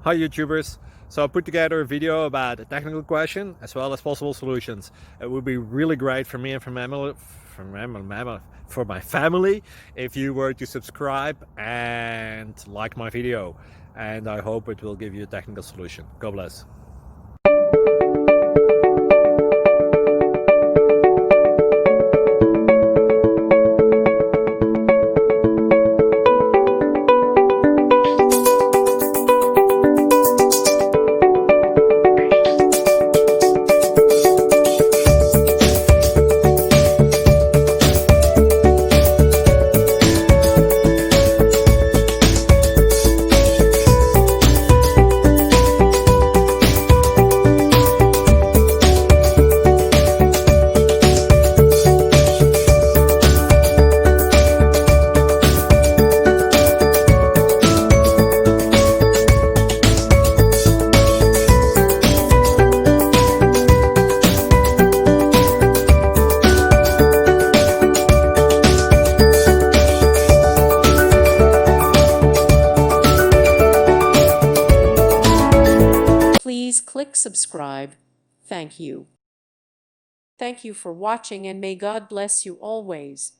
Hi YouTubers! So I put together a video about a technical question as well as possible solutions. It would be really great for me and for my family if you were to subscribe and like my video, and I hope it will give you a technical solution. God bless. Please click subscribe. Thank you. Thank you for watching, and may God bless you always.